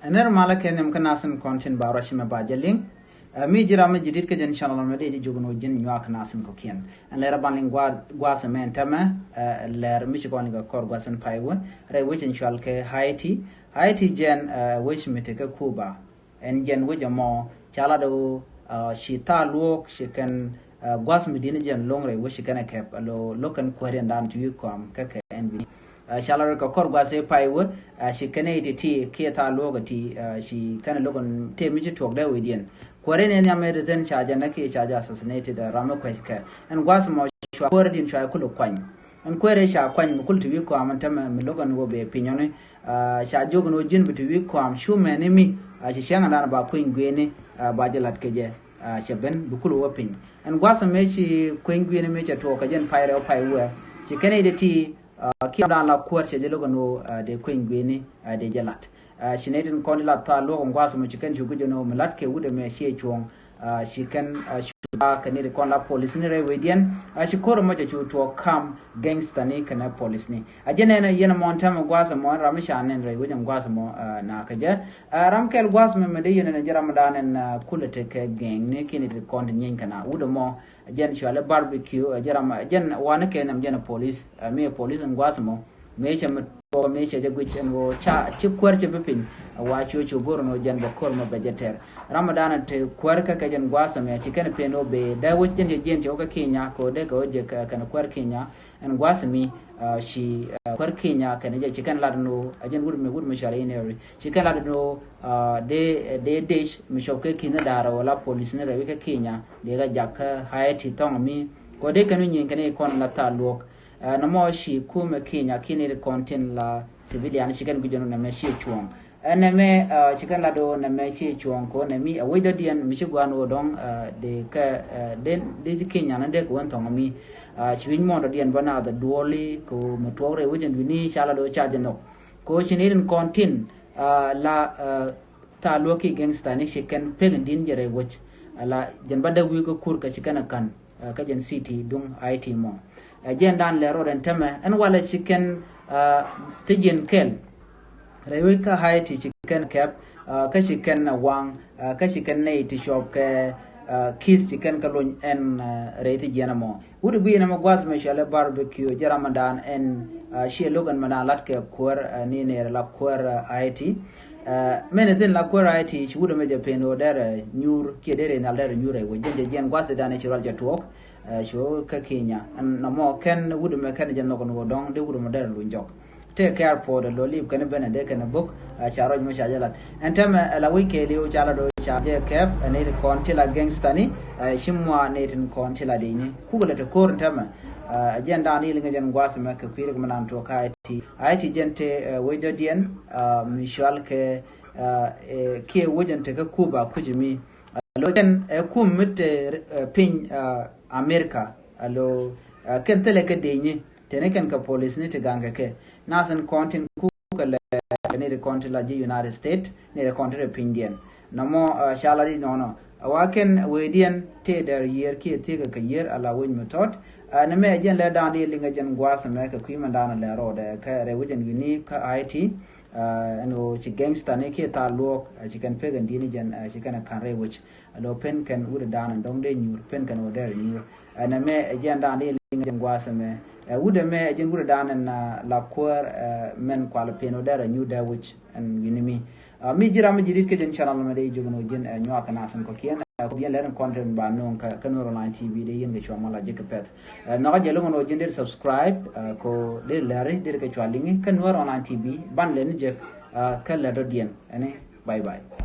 أنا رمالة كان يمكن ناسن كونتين باروش ما باجلين مي جرام جديد كجن إن شاء الله ما دي جوجن وجن نيويورك ناسن كوكين أنا ربان لين غواس من تما لر مش قاني كور غواسن بايو رأي وجه إن شاء الله هايتي جن وجه متك كوبا إن جن وجه ما شالا دو شيتا لوك شكن غواس مدينة جن لون رأي وجه كنا كاب لو كان كورين دان تيو كام كك إنبي shalari ka korgwa se paiwo shi kane ti keta logati shi kana logon te miji tok da wedien kore ne nya mere zen chaja na ke chaja assassinated rama kwashka en gwas mo shwa kore din shwa kulu kwany en kore sha kwany mukul tu wiko amanta me logon wo be pinyone sha jogon o jin bitu wiko am shume ne mi shi shanga dana ba kuin gwene ba jalat keje sheben bukulu wo pin en gwas me shi kuin gwene me cha to ka jen paire o paiwo shi kane ti kia dan la kuar che jelo no de kwengweni de jalat shinetin koni la ta lo ngwas mo chicken chugu jono melat ke wude me she chuong shiken shuba kani de kon la police ni re wedian shi koro mo chu to kam gangster ni kana police ni ajene na yena monta mo ngwas mo ramisha nen re wude ngwas mo na kaje ramkel ngwas me de yena na jara madanen kulete ke gang ni kini de kon nyin kana wude mo jen shwale barbecue jarama jen wana kenam jen police me police ngwasmo me cham to me che jagwich ngo cha chi kwarche bepin wa chuchu gorno jen be kormo vegetar ramadan te kwarka ka jen ngwasam ya chiken peno be da wujjen jen che oka kenya ko de ko je kana kwar kenya en ngwasmi shi kwar kenya kana je chiken ladno ajen gurme shale ne chiken ladno de dish mi shoke kina dara wala police ne rewe ka kenya de ga jakka hayati tong mi ko de kanu nyin kane kon la talok na mo shi kuma kenya kini de content la civilian shi kan gujono na me shi chuong na me shi kan la do na me shi chuong ko na mi awai da dian mi shi gwano dong de ka de kenya na de ko won tong mi shi win mo do dian bana da duoli ko mo tore wujen wini shala do charge no ko shi ne content la ta loki gangster ni shiken pegen din jere watch ala jen bada wi ko kur ka shikana kan ka jen city dung it mo jen dan le ro den teme en wala shiken tijen kel rewe ka haiti shiken cap ka shiken na wang ka shiken nei ti shop ke kis chicken kalon en reti jena mo wudu bi na magwas me shale barbecue jara mandan en she logan manalat ke kwar ni ne la kwar it menethin la kwar it shi wudu me je peno dere nyur ke dere na dere nyure wo jenje jen gwase dane chiral jatuok sho ka kenya na mo ken wudu me ken jen no ko dong de wudu me dere lunjok take care for the lolip kan bene de kan book charo mo shajalat entem la wike li o chala do chaje kef ne de kontila gangstani shimwa ne tin kontila de ni kugula te kor entem agenda ni linga jen gwasa me ka kwire kuma nan to ka it jente wedo dien mishwal ke ke wojente ka kuba kujimi lo ken kum mitte pin america alo ken tele ke de ni teneken ka police ni te ganga ke nasan content ku kala ne de content la United States ne de content Indian namo shalari no awaken wedian te der year ke te ka year ala won metot na me jen la dan de linga jen gwasa me ka kuima dan la ro de ka re wujen uni ka IT no chi gangster ne ke ta lok chi kan pegan dini jen chi kan kan re wuch lo pen kan uda dan dong de nyur pen kan oder nyur na me jen dan de linga jen gwasa me wuda me jen wuda dan na la kwar men kwala peno dara new da which and winimi mi jira mi jidit ke jen channel me de jogono jen nywa kana san ko kien ko bien len content ba non ka kanoro online tv de yen ge chwa mala je pet na ga jelo ngono jen de subscribe ko de lare de ke chwa lingi kanoro online tv ban len je ka la do dien ane bye bye